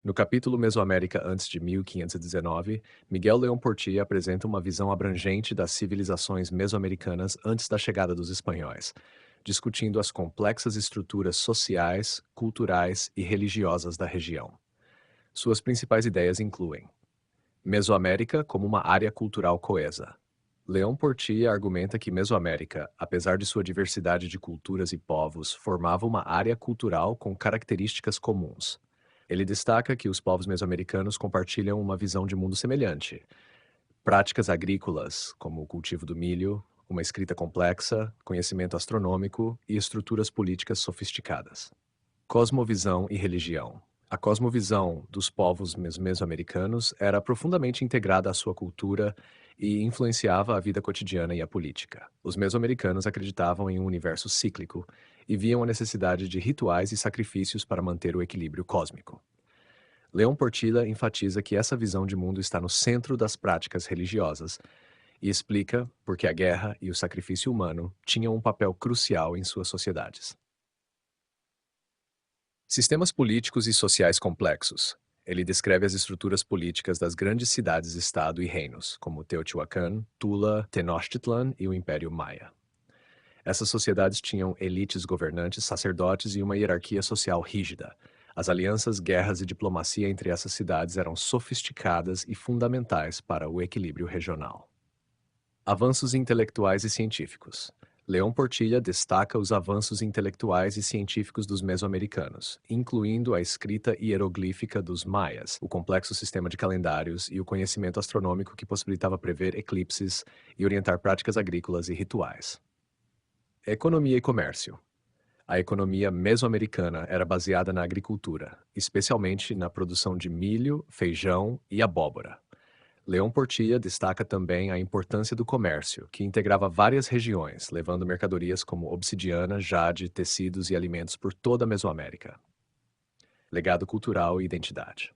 No capítulo Mesoamérica antes de 1519, Miguel León Portilla apresenta uma visão abrangente das civilizações mesoamericanas antes da chegada dos espanhóis, discutindo as complexas estruturas sociais, culturais e religiosas da região. Suas principais ideias incluem Mesoamérica como uma área cultural coesa. Leão Portilla argumenta que Mesoamérica, apesar de sua diversidade de culturas e povos, formava uma área cultural com características comuns. Ele destaca que os povos mesoamericanos compartilham uma visão de mundo semelhante. Práticas agrícolas, como o cultivo do milho, uma escrita complexa, conhecimento astronômico e estruturas políticas sofisticadas. Cosmovisão e religião. A cosmovisão dos povos mesoamericanos era profundamente integrada à sua cultura e influenciava a vida cotidiana e a política. Os mesoamericanos acreditavam em um universo cíclico e viam a necessidade de rituais e sacrifícios para manter o equilíbrio cósmico. Leon Portilla enfatiza que essa visão de mundo está no centro das práticas religiosas e explica por que a guerra e o sacrifício humano tinham um papel crucial em suas sociedades. Sistemas políticos e sociais complexos. Ele descreve as estruturas políticas das grandes cidades-estado e reinos, como Teotihuacan, Tula, Tenochtitlan e o Império Maia. Essas sociedades tinham elites governantes, sacerdotes e uma hierarquia social rígida. As alianças, guerras e diplomacia entre essas cidades eram sofisticadas e fundamentais para o equilíbrio regional. Avanços intelectuais e científicos. Leon Portilla destaca os avanços intelectuais e científicos dos mesoamericanos, incluindo a escrita hieroglífica dos maias, o complexo sistema de calendários e o conhecimento astronômico que possibilitava prever eclipses e orientar práticas agrícolas e rituais. Economia e comércio. A economia mesoamericana era baseada na agricultura, especialmente na produção de milho, feijão e abóbora. Leon Portilla destaca também a importância do comércio, que integrava várias regiões, levando mercadorias como obsidiana, jade, tecidos e alimentos por toda a Mesoamérica. Legado cultural e identidade.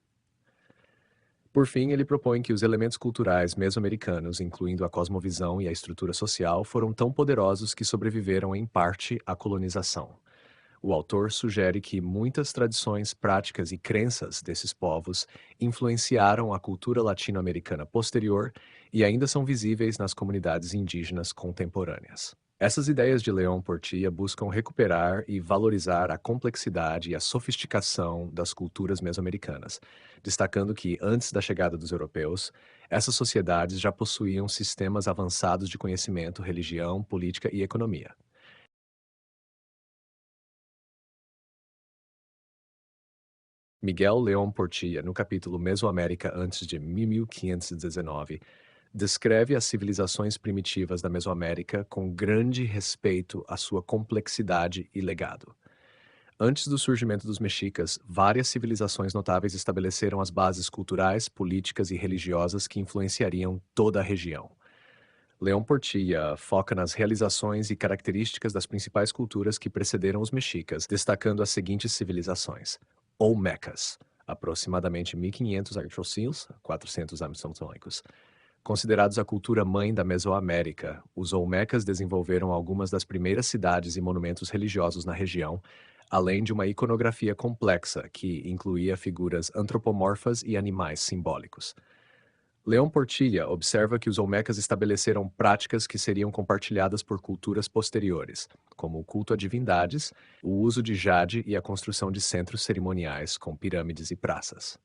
Por fim, ele propõe que os elementos culturais meso-americanos, incluindo a cosmovisão e a estrutura social, foram tão poderosos que sobreviveram em parte à colonização. O autor sugere que muitas tradições, práticas e crenças desses povos influenciaram a cultura latino-americana posterior e ainda são visíveis nas comunidades indígenas contemporâneas. Essas ideias de Leon Portilla buscam recuperar e valorizar a complexidade e a sofisticação das culturas meso-americanas, destacando que, antes da chegada dos europeus, essas sociedades já possuíam sistemas avançados de conhecimento, religião, política e economia. Miguel León Portilla, no capítulo Mesoamérica antes de 1519, descreve as civilizações primitivas da Mesoamérica com grande respeito à sua complexidade e legado. Antes do surgimento dos mexicas, várias civilizações notáveis estabeleceram as bases culturais, políticas e religiosas que influenciariam toda a região. León Portilla foca nas realizações e características das principais culturas que precederam os mexicas, destacando as seguintes civilizações: Olmecas, aproximadamente 1500 a.C., 400 a.C., considerados a cultura mãe da Mesoamérica. Os Olmecas desenvolveram algumas das primeiras cidades e monumentos religiosos na região, além de uma iconografia complexa que incluía figuras antropomorfas e animais simbólicos. Leon Portilla observa que os Olmecas estabeleceram práticas que seriam compartilhadas por culturas posteriores, como o culto a divindades, o uso de jade e a construção de centros cerimoniais com pirâmides e praças.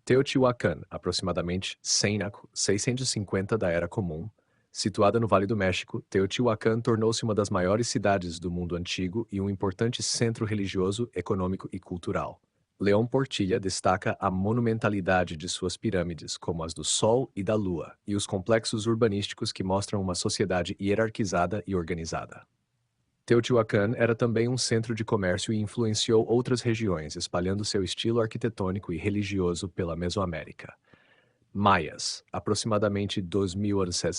Teotihuacan, aproximadamente 100 a 650 da Era Comum, situada no Vale do México, Teotihuacan tornou-se uma das maiores cidades do mundo antigo e um importante centro religioso, econômico e cultural. Leon Portilla destaca a monumentalidade de suas pirâmides, como as do Sol e da Lua, e os complexos urbanísticos que mostram uma sociedade hierarquizada e organizada. Teotihuacan era também um centro de comércio e influenciou outras regiões, espalhando seu estilo arquitetônico e religioso pela Mesoamérica. Maias, aproximadamente 2000 a.C.,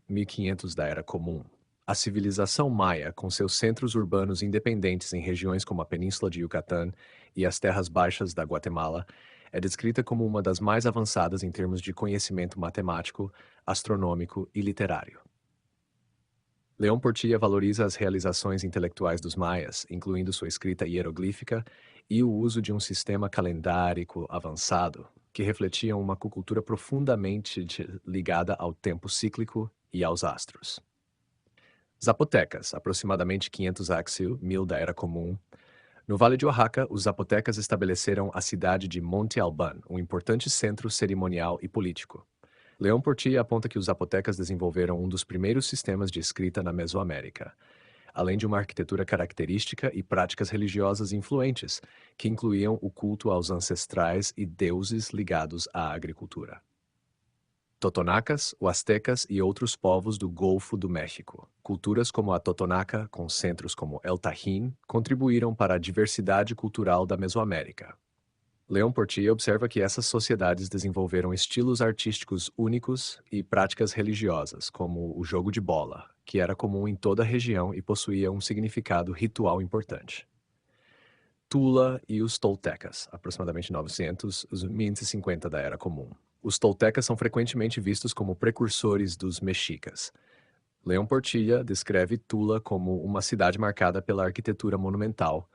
1500 da Era Comum. A civilização maia, com seus centros urbanos independentes em regiões como a Península de Yucatán e as terras baixas da Guatemala, é descrita como uma das mais avançadas em termos de conhecimento matemático, astronômico e literário. Leon Portilla valoriza as realizações intelectuais dos maias, incluindo sua escrita hieroglífica e o uso de um sistema calendárico avançado, que refletiam uma cultura profundamente ligada ao tempo cíclico e aos astros. Zapotecas, aproximadamente 500 Axil, 1000 da Era Comum. No Vale de Oaxaca, os zapotecas estabeleceram a cidade de Monte Alban, um importante centro cerimonial e político. Leon Portilla aponta que os zapotecas desenvolveram um dos primeiros sistemas de escrita na Mesoamérica, além de uma arquitetura característica e práticas religiosas influentes, que incluíam o culto aos ancestrais e deuses ligados à agricultura. Totonacas, Huastecas e outros povos do Golfo do México. Culturas como a Totonaca, com centros como El Tajín, contribuíram para a diversidade cultural da Mesoamérica. Leon Portilla observa que essas sociedades desenvolveram estilos artísticos únicos e práticas religiosas, como o jogo de bola, que era comum em toda a região e possuía um significado ritual importante. Tula e os Toltecas, aproximadamente 900, os 1550 da Era Comum. Os Toltecas são frequentemente vistos como precursores dos mexicas. Leon Portilla descreve Tula como uma cidade marcada pela arquitetura monumental,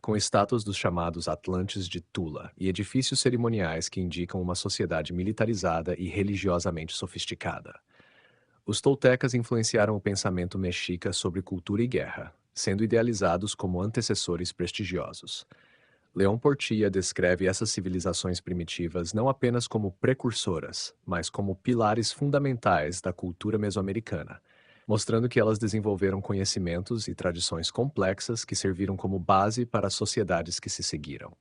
com estátuas dos chamados Atlantes de Tula e edifícios cerimoniais que indicam uma sociedade militarizada e religiosamente sofisticada. Os toltecas influenciaram o pensamento mexica sobre cultura e guerra, sendo idealizados como antecessores prestigiosos. Leon Portilla descreve essas civilizações primitivas não apenas como precursoras, mas como pilares fundamentais da cultura mesoamericana, mostrando que elas desenvolveram conhecimentos e tradições complexas que serviram como base para as sociedades que se seguiram.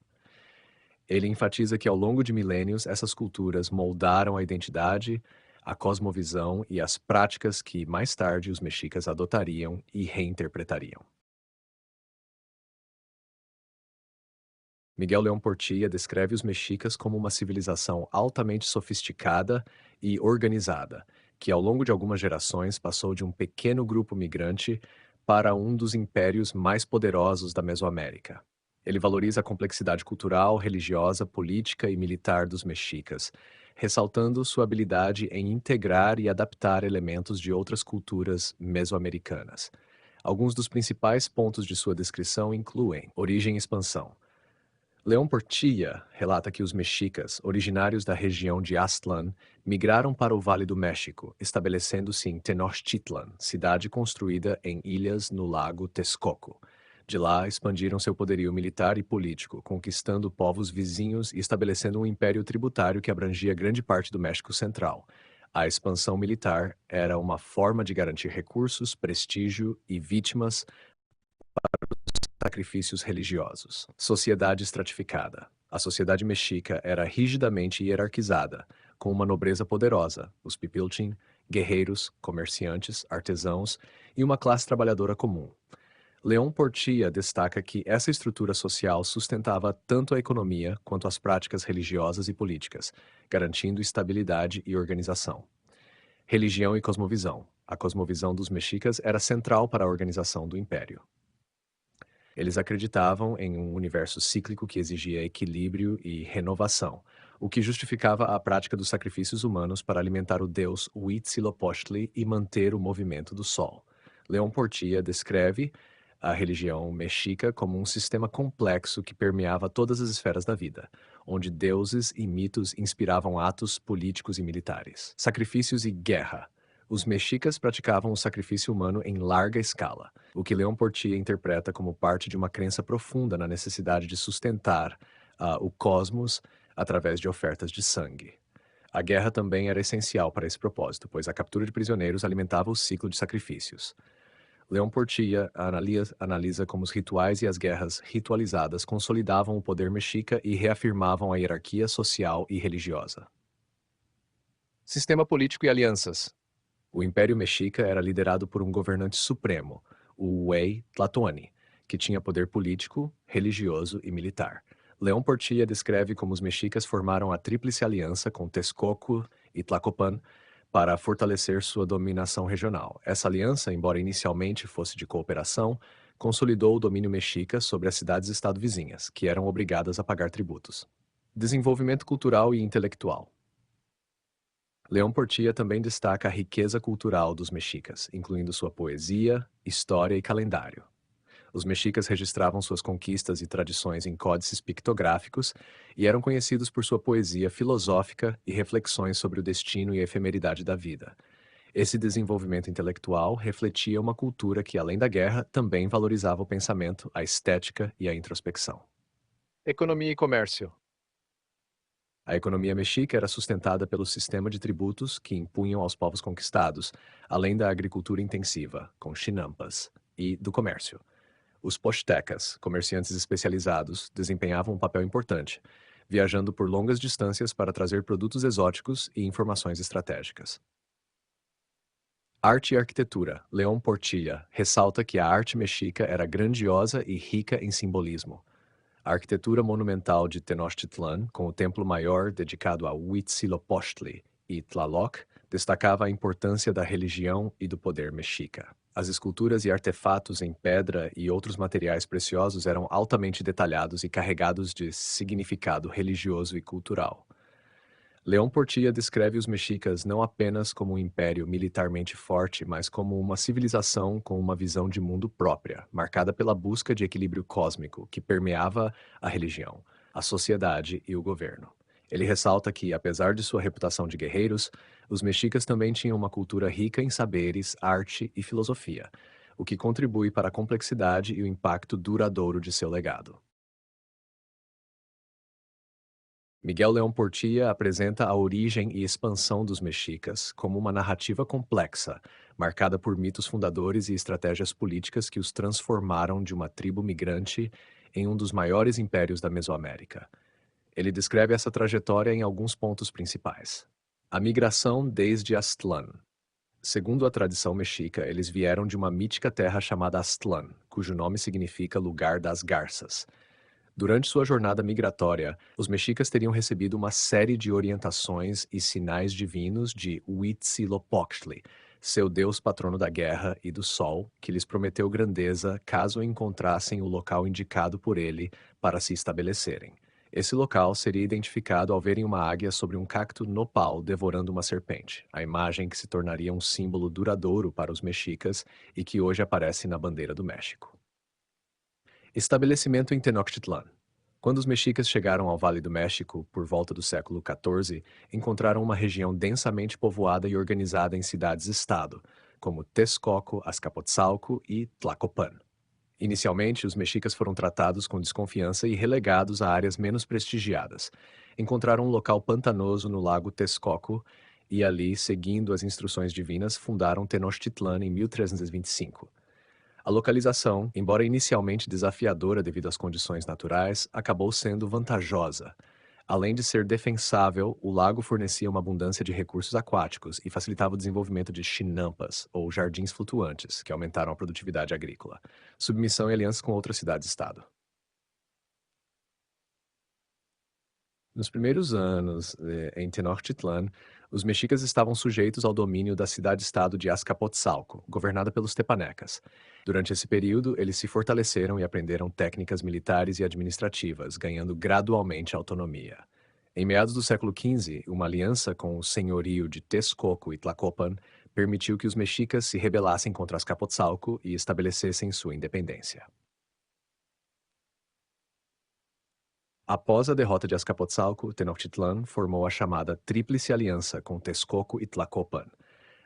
Ele enfatiza que ao longo de milênios essas culturas moldaram a identidade, a cosmovisão e as práticas que mais tarde os mexicas adotariam e reinterpretariam. Miguel León Portilla descreve os mexicas como uma civilização altamente sofisticada e organizada, que ao longo de algumas gerações passou de um pequeno grupo migrante para um dos impérios mais poderosos da Mesoamérica. Ele valoriza a complexidade cultural, religiosa, política e militar dos mexicas, ressaltando sua habilidade em integrar e adaptar elementos de outras culturas mesoamericanas. Alguns dos principais pontos de sua descrição incluem origem e expansão. Leon Portilla relata que os mexicas, originários da região de Aztlán, migraram para o Vale do México, estabelecendo-se em Tenochtitlan, cidade construída em ilhas no lago Texcoco. De lá, expandiram seu poderio militar e político, conquistando povos vizinhos e estabelecendo um império tributário que abrangia grande parte do México Central. A expansão militar era uma forma de garantir recursos, prestígio e vítimas sacrifícios religiosos. Sociedade estratificada. A sociedade mexica era rigidamente hierarquizada, com uma nobreza poderosa, os pipiltin, guerreiros, comerciantes, artesãos e uma classe trabalhadora comum. Leon Portilla destaca que essa estrutura social sustentava tanto a economia quanto as práticas religiosas e políticas, garantindo estabilidade e organização. Religião e cosmovisão. A cosmovisão dos mexicas era central para a organização do império. Eles acreditavam em um universo cíclico que exigia equilíbrio e renovação, o que justificava a prática dos sacrifícios humanos para alimentar o deus Huitzilopochtli e manter o movimento do Sol. Leon Portilla descreve a religião mexica como um sistema complexo que permeava todas as esferas da vida, onde deuses e mitos inspiravam atos políticos e militares. Sacrifícios e guerra. Os mexicas praticavam o sacrifício humano em larga escala, o que Leon Portilla interpreta como parte de uma crença profunda na necessidade de sustentar o cosmos através de ofertas de sangue. A guerra também era essencial para esse propósito, pois a captura de prisioneiros alimentava o ciclo de sacrifícios. Leon Portilla analisa como os rituais e as guerras ritualizadas consolidavam o poder mexica e reafirmavam a hierarquia social e religiosa. Sistema político e alianças. O Império Mexica era liderado por um governante supremo, o Huey Tlatoani, que tinha poder político, religioso e militar. Leon Portilla descreve como os mexicas formaram a Tríplice Aliança com Texcoco e Tlacopan para fortalecer sua dominação regional. Essa aliança, embora inicialmente fosse de cooperação, consolidou o domínio mexica sobre as cidades-estado vizinhas, que eram obrigadas a pagar tributos. Desenvolvimento cultural e intelectual. Leão Portilla também destaca a riqueza cultural dos mexicas, incluindo sua poesia, história e calendário. Os mexicas registravam suas conquistas e tradições em códices pictográficos e eram conhecidos por sua poesia filosófica e reflexões sobre o destino e a efemeridade da vida. Esse desenvolvimento intelectual refletia uma cultura que, além da guerra, também valorizava o pensamento, a estética e a introspecção. Economia e comércio. A economia mexica era sustentada pelo sistema de tributos que impunham aos povos conquistados, além da agricultura intensiva, com chinampas, e do comércio. Os pochtecas, comerciantes especializados, desempenhavam um papel importante, viajando por longas distâncias para trazer produtos exóticos e informações estratégicas. Arte e arquitetura. León Portilla ressalta que a arte mexica era grandiosa e rica em simbolismo. A arquitetura monumental de Tenochtitlan, com o templo maior dedicado a Huitzilopochtli e Tlaloc, destacava a importância da religião e do poder mexica. As esculturas e artefatos em pedra e outros materiais preciosos eram altamente detalhados e carregados de significado religioso e cultural. León Portilla descreve os mexicas não apenas como um império militarmente forte, mas como uma civilização com uma visão de mundo própria, marcada pela busca de equilíbrio cósmico que permeava a religião, a sociedade e o governo. Ele ressalta que, apesar de sua reputação de guerreiros, os mexicas também tinham uma cultura rica em saberes, arte e filosofia, o que contribui para a complexidade e o impacto duradouro de seu legado. Miguel León Portilla apresenta a origem e expansão dos mexicas como uma narrativa complexa, marcada por mitos fundadores e estratégias políticas que os transformaram de uma tribo migrante em um dos maiores impérios da Mesoamérica. Ele descreve essa trajetória em alguns pontos principais. A migração desde Aztlán. Segundo a tradição mexica, eles vieram de uma mítica terra chamada Aztlán, cujo nome significa lugar das garças. Durante sua jornada migratória, os mexicas teriam recebido uma série de orientações e sinais divinos de Huitzilopochtli, seu deus patrono da guerra e do sol, que lhes prometeu grandeza caso encontrassem o local indicado por ele para se estabelecerem. Esse local seria identificado ao verem uma águia sobre um cacto nopal devorando uma serpente, a imagem que se tornaria um símbolo duradouro para os mexicas e que hoje aparece na bandeira do México. Estabelecimento em Tenochtitlan. Quando os mexicas chegaram ao Vale do México, por volta do século XIV, encontraram uma região densamente povoada e organizada em cidades-estado, como Texcoco, Azcapotzalco e Tlacopan. Inicialmente, os mexicas foram tratados com desconfiança e relegados a áreas menos prestigiadas. Encontraram um local pantanoso no lago Texcoco e ali, seguindo as instruções divinas, fundaram Tenochtitlan em 1325. A localização, embora inicialmente desafiadora devido às condições naturais, acabou sendo vantajosa. Além de ser defensável, o lago fornecia uma abundância de recursos aquáticos e facilitava o desenvolvimento de chinampas, ou jardins flutuantes, que aumentaram a produtividade agrícola. Submissão e aliança com outras cidades-estado. Nos primeiros anos, em Tenochtitlan, os mexicas estavam sujeitos ao domínio da cidade-estado de Azcapotzalco, governada pelos tepanecas. Durante esse período, eles se fortaleceram e aprenderam técnicas militares e administrativas, ganhando gradualmente autonomia. Em meados do século XV, uma aliança com o senhorio de Texcoco e Tlacopan permitiu que os mexicas se rebelassem contra Azcapotzalco e estabelecessem sua independência. Após a derrota de Azcapotzalco, Tenochtitlan formou a chamada Tríplice Aliança com Texcoco e Tlacopan.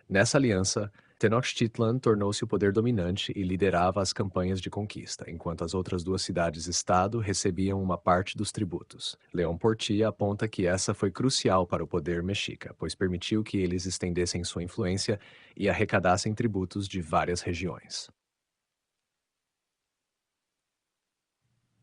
Nessa aliança, Tenochtitlan tornou-se o poder dominante e liderava as campanhas de conquista, enquanto as outras duas cidades-estado recebiam uma parte dos tributos. León Portilla aponta que essa foi crucial para o poder mexica, pois permitiu que eles estendessem sua influência e arrecadassem tributos de várias regiões.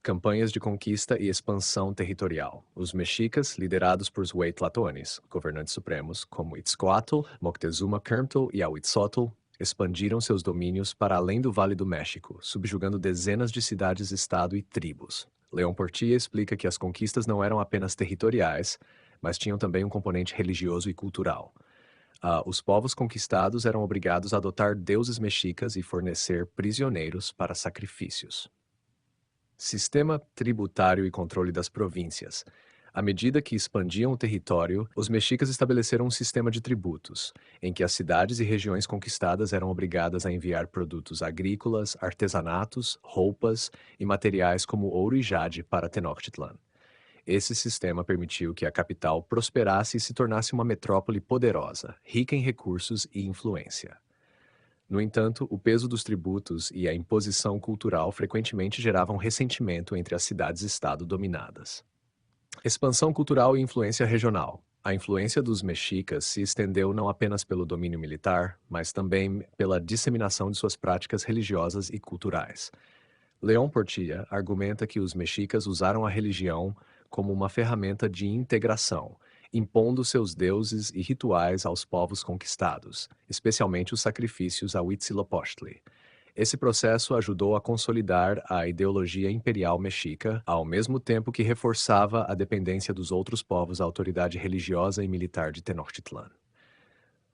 Campanhas de conquista e expansão territorial. Os mexicas, liderados por Hueytlatoanes, governantes supremos, como Itzcoatl, Moctezuma Kerntel e Ahuitzotl, expandiram seus domínios para além do Vale do México, subjugando dezenas de cidades-estado e tribos. León Portilla explica que as conquistas não eram apenas territoriais, mas tinham também um componente religioso e cultural. Os povos conquistados eram obrigados a adotar deuses mexicas e fornecer prisioneiros para sacrifícios. Sistema tributário e controle das províncias. À medida que expandiam o território, os mexicas estabeleceram um sistema de tributos, em que as cidades e regiões conquistadas eram obrigadas a enviar produtos agrícolas, artesanatos, roupas e materiais como ouro e jade para Tenochtitlan. Esse sistema permitiu que a capital prosperasse e se tornasse uma metrópole poderosa, rica em recursos e influência. No entanto, o peso dos tributos e a imposição cultural frequentemente geravam ressentimento entre as cidades-estado dominadas. Expansão cultural e influência regional. A influência dos mexicas se estendeu não apenas pelo domínio militar, mas também pela disseminação de suas práticas religiosas e culturais. León Portilla argumenta que os mexicas usaram a religião como uma ferramenta de integração, impondo seus deuses e rituais aos povos conquistados, especialmente os sacrifícios a Huitzilopochtli. Esse processo ajudou a consolidar a ideologia imperial mexica, ao mesmo tempo que reforçava a dependência dos outros povos à autoridade religiosa e militar de Tenochtitlan.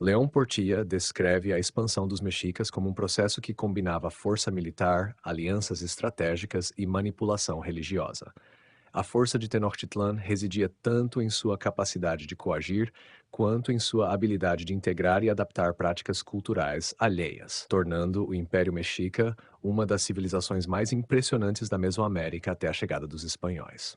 León Portilla descreve a expansão dos mexicas como um processo que combinava força militar, alianças estratégicas e manipulação religiosa. A força de Tenochtitlan residia tanto em sua capacidade de coagir, quanto em sua habilidade de integrar e adaptar práticas culturais alheias, tornando o Império Mexica uma das civilizações mais impressionantes da Mesoamérica até a chegada dos espanhóis.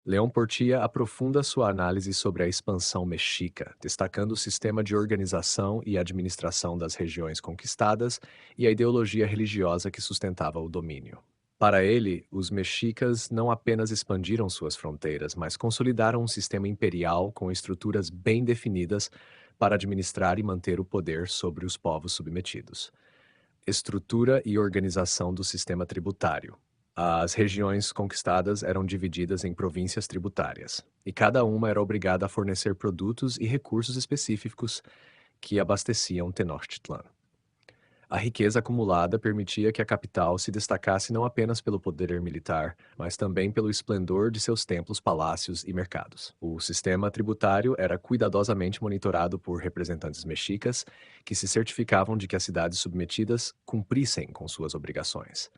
León Portilla aprofunda sua análise sobre a expansão mexica, destacando o sistema de organização e administração das regiões conquistadas e a ideologia religiosa que sustentava o domínio. Para ele, os mexicas não apenas expandiram suas fronteiras, mas consolidaram um sistema imperial com estruturas bem definidas para administrar e manter o poder sobre os povos submetidos. Estrutura e organização do sistema tributário. As regiões conquistadas eram divididas em províncias tributárias, e cada uma era obrigada a fornecer produtos e recursos específicos que abasteciam Tenochtitlan. A riqueza acumulada permitia que a capital se destacasse não apenas pelo poder militar, mas também pelo esplendor de seus templos, palácios e mercados. O sistema tributário era cuidadosamente monitorado por representantes mexicas, que se certificavam de que as cidades submetidas cumprissem com suas obrigações.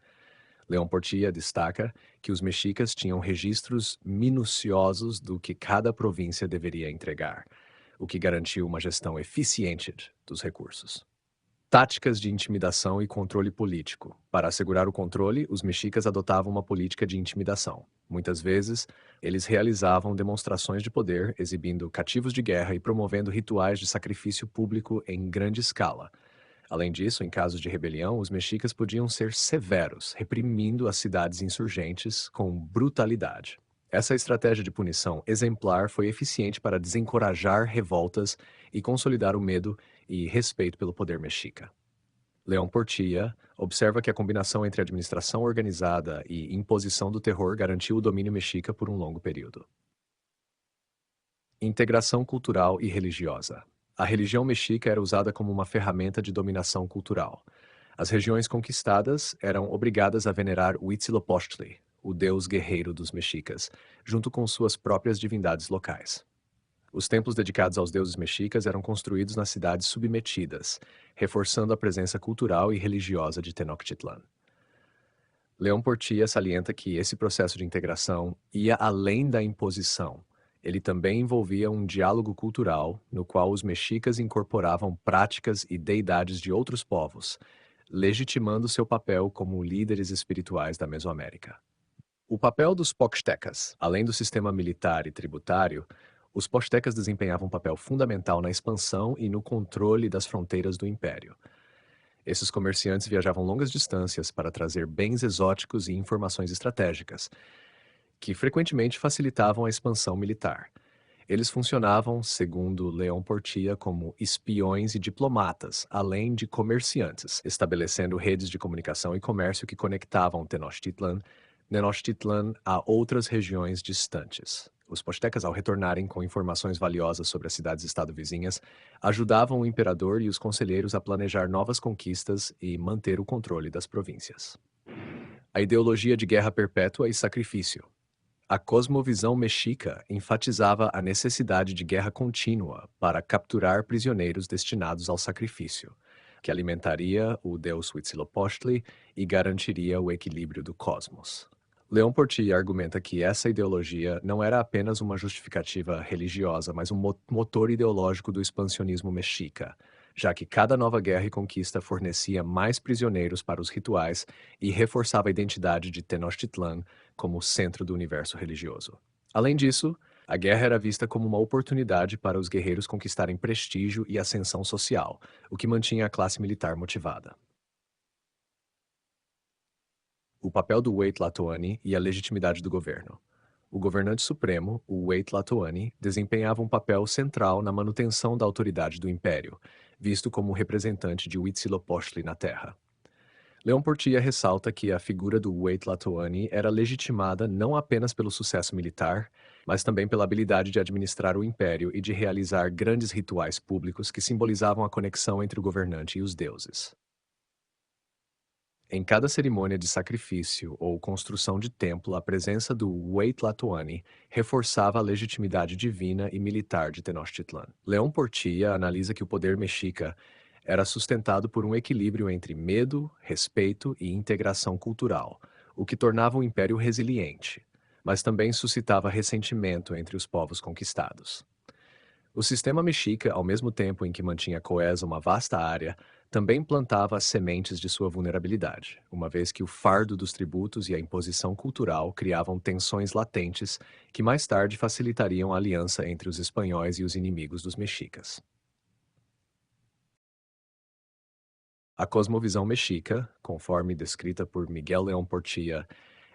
León Portilla destaca que os mexicas tinham registros minuciosos do que cada província deveria entregar, o que garantiu uma gestão eficiente dos recursos. Táticas de intimidação e controle político. Para assegurar o controle, os mexicas adotavam uma política de intimidação. Muitas vezes, eles realizavam demonstrações de poder, exibindo cativos de guerra e promovendo rituais de sacrifício público em grande escala. Além disso, em casos de rebelião, os mexicas podiam ser severos, reprimindo as cidades insurgentes com brutalidade. Essa estratégia de punição exemplar foi eficiente para desencorajar revoltas e consolidar o medo e respeito pelo poder mexica. León Portilla observa que a combinação entre administração organizada e imposição do terror garantiu o domínio mexica por um longo período. Integração cultural e religiosa. A religião mexica era usada como uma ferramenta de dominação cultural. As regiões conquistadas eram obrigadas a venerar Huitzilopochtli, o deus guerreiro dos mexicas, junto com suas próprias divindades locais. Os templos dedicados aos deuses mexicas eram construídos nas cidades submetidas, reforçando a presença cultural e religiosa de Tenochtitlan. León Portilla salienta que esse processo de integração ia além da imposição. Ele também envolvia um diálogo cultural, no qual os mexicas incorporavam práticas e deidades de outros povos, legitimando seu papel como líderes espirituais da Mesoamérica. O papel dos poxtecas. Além do sistema militar e tributário, os poxtecas desempenhavam um papel fundamental na expansão e no controle das fronteiras do império. Esses comerciantes viajavam longas distâncias para trazer bens exóticos e informações estratégicas, que frequentemente facilitavam a expansão militar. Eles funcionavam, segundo León Portilla, como espiões e diplomatas, além de comerciantes, estabelecendo redes de comunicação e comércio que conectavam Tenochtitlan a outras regiões distantes. Os postecas, ao retornarem com informações valiosas sobre as cidades-estado vizinhas, ajudavam o imperador e os conselheiros a planejar novas conquistas e manter o controle das províncias. A ideologia de guerra perpétua e sacrifício. A cosmovisão mexica enfatizava a necessidade de guerra contínua para capturar prisioneiros destinados ao sacrifício. que alimentaria o deus Huitzilopochtli e garantiria o equilíbrio do cosmos. Leon Portier argumenta que essa ideologia não era apenas uma justificativa religiosa, mas um motor ideológico do expansionismo mexica, já que cada nova guerra e conquista fornecia mais prisioneiros para os rituais e reforçava a identidade de Tenochtitlan como centro do universo religioso. Além disso, a guerra era vista como uma oportunidade para os guerreiros conquistarem prestígio e ascensão social, o que mantinha a classe militar motivada. O papel do Wait Latoani e a legitimidade do governo. O governante supremo, o Wait Latoani, desempenhava um papel central na manutenção da autoridade do império, visto como representante de Huitzilopochtli na Terra. Leon Portilla ressalta que a figura do Wait Latoani era legitimada não apenas pelo sucesso militar, mas também pela habilidade de administrar o império e de realizar grandes rituais públicos que simbolizavam a conexão entre o governante e os deuses. Em cada cerimônia de sacrifício ou construção de templo, a presença do Wait Latoani reforçava a legitimidade divina e militar de Tenochtitlan. Leon Portilla analisa que o poder mexica era sustentado por um equilíbrio entre medo, respeito e integração cultural, o que tornava o império resiliente, mas também suscitava ressentimento entre os povos conquistados. O sistema mexica, ao mesmo tempo em que mantinha coesa uma vasta área, também plantava as sementes de sua vulnerabilidade, uma vez que o fardo dos tributos e a imposição cultural criavam tensões latentes que mais tarde facilitariam a aliança entre os espanhóis e os inimigos dos mexicas. A cosmovisão mexica, conforme descrita por Miguel León Portilla,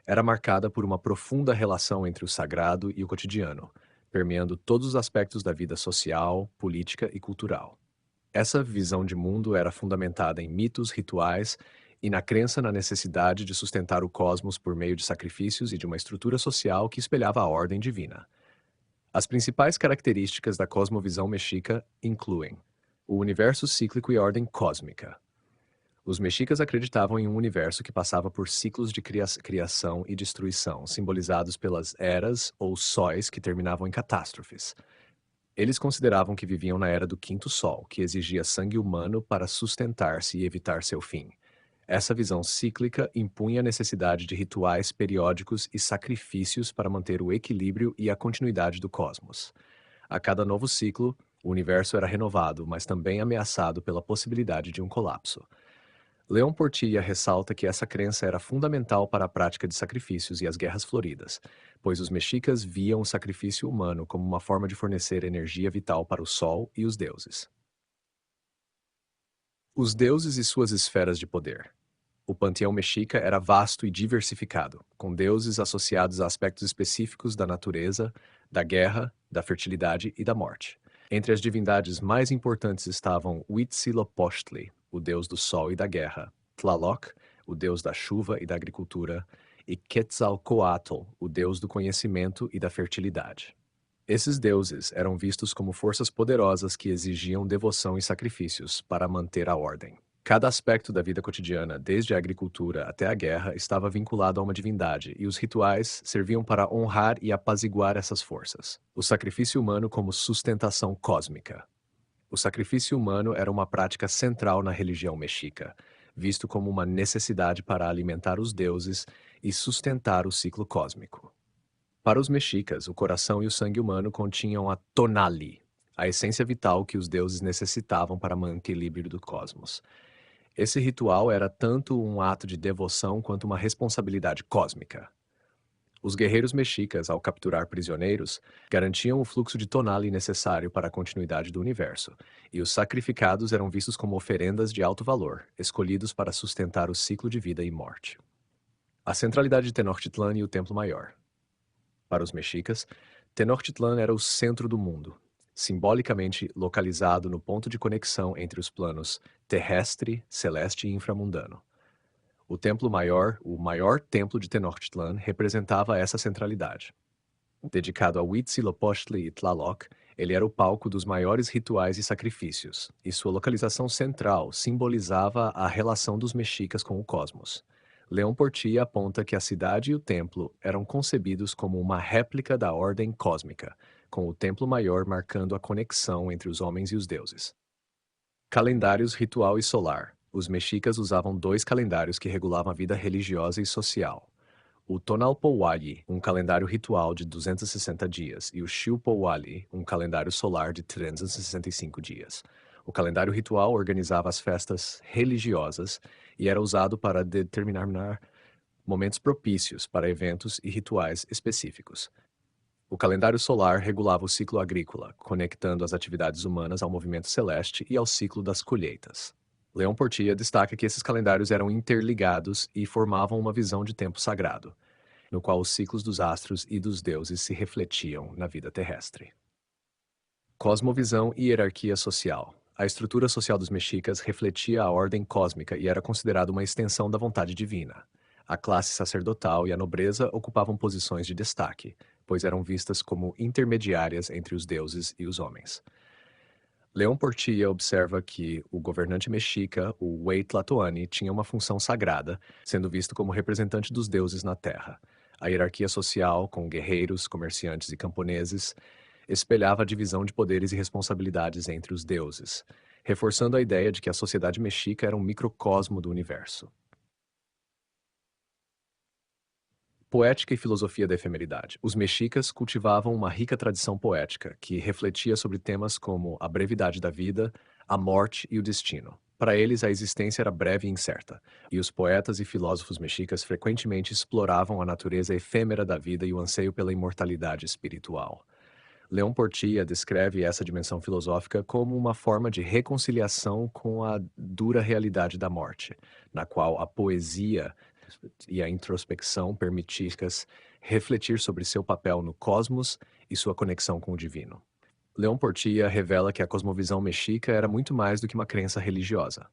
era marcada por uma profunda relação entre o sagrado e o cotidiano, permeando todos os aspectos da vida social, política e cultural. Essa visão de mundo era fundamentada em mitos, rituais e na crença na necessidade de sustentar o cosmos por meio de sacrifícios e de uma estrutura social que espelhava a ordem divina. As principais características da cosmovisão mexica incluem o universo cíclico e ordem cósmica. Os mexicas acreditavam em um universo que passava por ciclos de criação e destruição, simbolizados pelas eras ou sóis que terminavam em catástrofes. Eles consideravam que viviam na era do quinto sol, que exigia sangue humano para sustentar-se e evitar seu fim. Essa visão cíclica impunha a necessidade de rituais periódicos e sacrifícios para manter o equilíbrio e a continuidade do cosmos. A cada novo ciclo, o universo era renovado, mas também ameaçado pela possibilidade de um colapso. Leon Portilla ressalta que essa crença era fundamental para a prática de sacrifícios e as guerras floridas, pois os mexicas viam o sacrifício humano como uma forma de fornecer energia vital para o sol e os deuses. Os deuses e suas esferas de poder. O panteão mexica era vasto e diversificado, com deuses associados a aspectos específicos da natureza, da guerra, da fertilidade e da morte. Entre as divindades mais importantes estavam Huitzilopochtli, o deus do sol e da guerra, Tlaloc, o deus da chuva e da agricultura, e Quetzalcoatl, o deus do conhecimento e da fertilidade. Esses deuses eram vistos como forças poderosas que exigiam devoção e sacrifícios para manter a ordem. Cada aspecto da vida cotidiana, desde a agricultura até a guerra, estava vinculado a uma divindade, e os rituais serviam para honrar e apaziguar essas forças. O sacrifício humano como sustentação cósmica. O sacrifício humano era uma prática central na religião mexica, visto como uma necessidade para alimentar os deuses e sustentar o ciclo cósmico. Para os mexicas, o coração e o sangue humano continham a tonali, a essência vital que os deuses necessitavam para manter o equilíbrio do cosmos. Esse ritual era tanto um ato de devoção quanto uma responsabilidade cósmica. Os guerreiros mexicas, ao capturar prisioneiros, garantiam o fluxo de tonali necessário para a continuidade do universo, e os sacrificados eram vistos como oferendas de alto valor, escolhidos para sustentar o ciclo de vida e morte. A centralidade de Tenochtitlan e o Templo Maior. Para os mexicas, Tenochtitlan era o centro do mundo, simbolicamente localizado no ponto de conexão entre os planos terrestre, celeste e inframundano. O Templo Maior, o maior templo de Tenochtitlan, representava essa centralidade. Dedicado a Huitzilopochtli e Tlaloc, ele era o palco dos maiores rituais e sacrifícios, e sua localização central simbolizava a relação dos mexicas com o cosmos. Leon Portilla aponta que a cidade e o templo eram concebidos como uma réplica da ordem cósmica, com o templo maior marcando a conexão entre os homens e os deuses. Calendários ritual e solar. Os mexicas usavam dois calendários que regulavam a vida religiosa e social. O Tonalpouali, um calendário ritual de 260 dias, e o Xilpouali, um calendário solar de 365 dias. O calendário ritual organizava as festas religiosas e era usado para determinar momentos propícios para eventos e rituais específicos. O calendário solar regulava o ciclo agrícola, conectando as atividades humanas ao movimento celeste e ao ciclo das colheitas. Leão Portia destaca que esses calendários eram interligados e formavam uma visão de tempo sagrado, no qual os ciclos dos astros e dos deuses se refletiam na vida terrestre. Cosmovisão e hierarquia social. A estrutura social dos mexicas refletia a ordem cósmica e era considerada uma extensão da vontade divina. A classe sacerdotal e a nobreza ocupavam posições de destaque, pois eram vistas como intermediárias entre os deuses e os homens. Leão Portilla observa que o governante mexica, o Huaytlatoani, tinha uma função sagrada, sendo visto como representante dos deuses na terra. A hierarquia social, com guerreiros, comerciantes e camponeses, espelhava a divisão de poderes e responsabilidades entre os deuses, reforçando a ideia de que a sociedade mexica era um microcosmo do universo. Poética e filosofia da efemeridade. Os mexicas cultivavam uma rica tradição poética que refletia sobre temas como a brevidade da vida, a morte e o destino. Para eles, a existência era breve e incerta, e os poetas e filósofos mexicas frequentemente exploravam a natureza efêmera da vida e o anseio pela imortalidade espiritual. Leon Portilla descreve essa dimensão filosófica como uma forma de reconciliação com a dura realidade da morte, na qual a poesia e a introspecção permiticas refletir sobre seu papel no cosmos e sua conexão com o divino. Leon Portilla revela que a cosmovisão mexica era muito mais do que uma crença religiosa.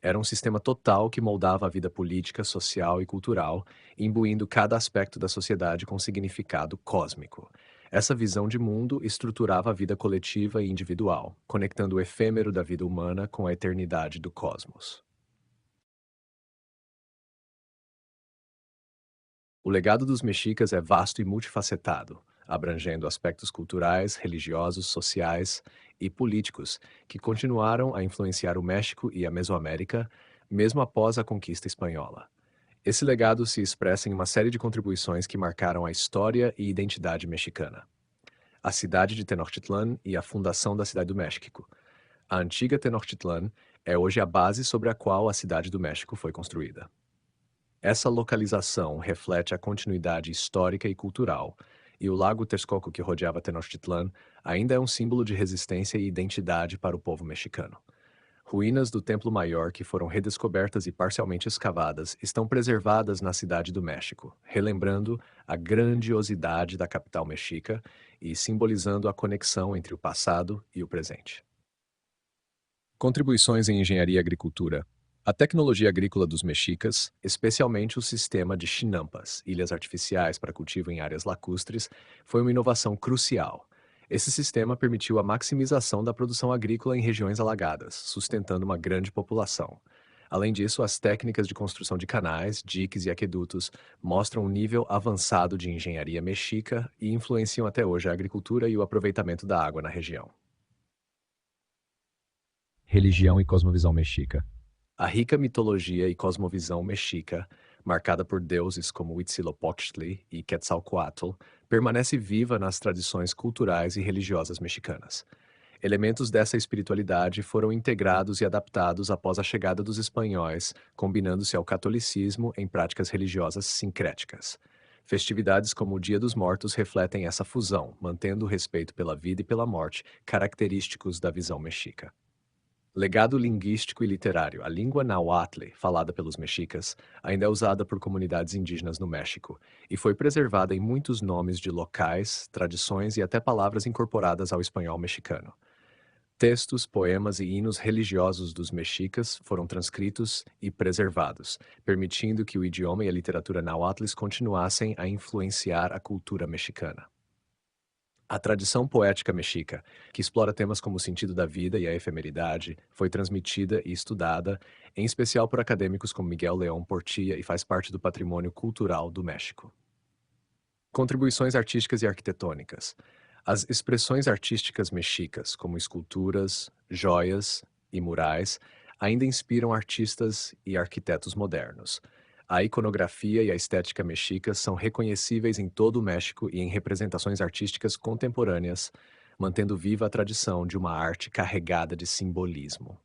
Era um sistema total que moldava a vida política, social e cultural, imbuindo cada aspecto da sociedade com significado cósmico. Essa visão de mundo estruturava a vida coletiva e individual, conectando o efêmero da vida humana com a eternidade do cosmos. O legado dos mexicas é vasto e multifacetado, abrangendo aspectos culturais, religiosos, sociais e políticos que continuaram a influenciar o México e a Mesoamérica, mesmo após a conquista espanhola. Esse legado se expressa em uma série de contribuições que marcaram a história e identidade mexicana. A cidade de Tenochtitlan e a fundação da Cidade do México. A antiga Tenochtitlan é hoje a base sobre a qual a Cidade do México foi construída. Essa localização reflete a continuidade histórica e cultural, e o Lago Texcoco que rodeava Tenochtitlan ainda é um símbolo de resistência e identidade para o povo mexicano. Ruínas do Templo Maior que foram redescobertas e parcialmente escavadas estão preservadas na Cidade do México, relembrando a grandiosidade da capital mexica e simbolizando a conexão entre o passado e o presente. Contribuições em engenharia e agricultura. A tecnologia agrícola dos mexicas, especialmente o sistema de chinampas, ilhas artificiais para cultivo em áreas lacustres, foi uma inovação crucial. Esse sistema permitiu a maximização da produção agrícola em regiões alagadas, sustentando uma grande população. Além disso, as técnicas de construção de canais, diques e aquedutos mostram um nível avançado de engenharia mexica e influenciam até hoje a agricultura e o aproveitamento da água na região. Religião e cosmovisão mexica. A rica mitologia e cosmovisão mexica, marcada por deuses como Huitzilopochtli e Quetzalcoatl, permanece viva nas tradições culturais e religiosas mexicanas. Elementos dessa espiritualidade foram integrados e adaptados após a chegada dos espanhóis, combinando-se ao catolicismo em práticas religiosas sincréticas. Festividades como o Dia dos Mortos refletem essa fusão, mantendo o respeito pela vida e pela morte, característicos da visão mexica. Legado linguístico e literário. A língua náhuatl, falada pelos mexicas, ainda é usada por comunidades indígenas no México e foi preservada em muitos nomes de locais, tradições e até palavras incorporadas ao espanhol mexicano. Textos, poemas e hinos religiosos dos mexicas foram transcritos e preservados, permitindo que o idioma e a literatura náhuatl continuassem a influenciar a cultura mexicana. A tradição poética mexica, que explora temas como o sentido da vida e a efemeridade, foi transmitida e estudada, em especial por acadêmicos como Miguel León Portilla, e faz parte do patrimônio cultural do México. Contribuições artísticas e arquitetônicas. As expressões artísticas mexicas, como esculturas, joias e murais ainda inspiram artistas e arquitetos modernos. A iconografia e a estética mexicas são reconhecíveis em todo o México e em representações artísticas contemporâneas, mantendo viva a tradição de uma arte carregada de simbolismo.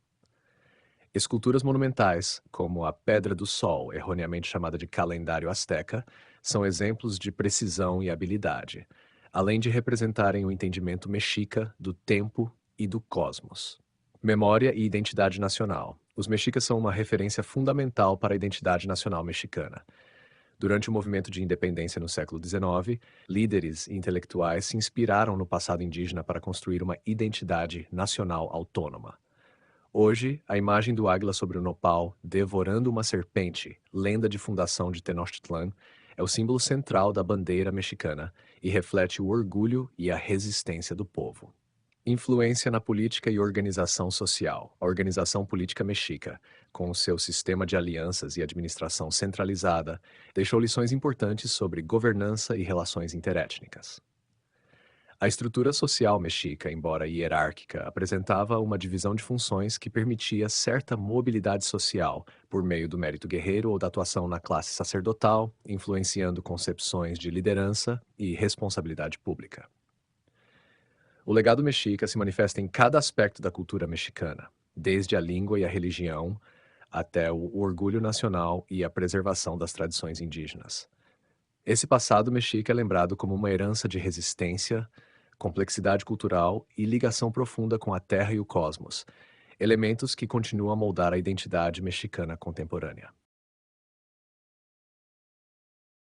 Esculturas monumentais, como a Pedra do Sol, erroneamente chamada de calendário asteca, são exemplos de precisão e habilidade, além de representarem o entendimento mexica do tempo e do cosmos. Memória e identidade nacional. Os mexicas são uma referência fundamental para a identidade nacional mexicana. Durante o movimento de independência no século XIX, líderes e intelectuais se inspiraram no passado indígena para construir uma identidade nacional autônoma. Hoje, a imagem do águila sobre o nopal, devorando uma serpente, lenda de fundação de Tenochtitlan, é o símbolo central da bandeira mexicana e reflete o orgulho e a resistência do povo. Influência na política e organização social. A organização política mexica, com o seu sistema de alianças e administração centralizada, deixou lições importantes sobre governança e relações interétnicas. A estrutura social mexica, embora hierárquica, apresentava uma divisão de funções que permitia certa mobilidade social por meio do mérito guerreiro ou da atuação na classe sacerdotal, influenciando concepções de liderança e responsabilidade pública. O legado mexica se manifesta em cada aspecto da cultura mexicana, desde a língua e a religião até o orgulho nacional e a preservação das tradições indígenas. Esse passado mexica é lembrado como uma herança de resistência, complexidade cultural e ligação profunda com a terra e o cosmos, elementos que continuam a moldar a identidade mexicana contemporânea.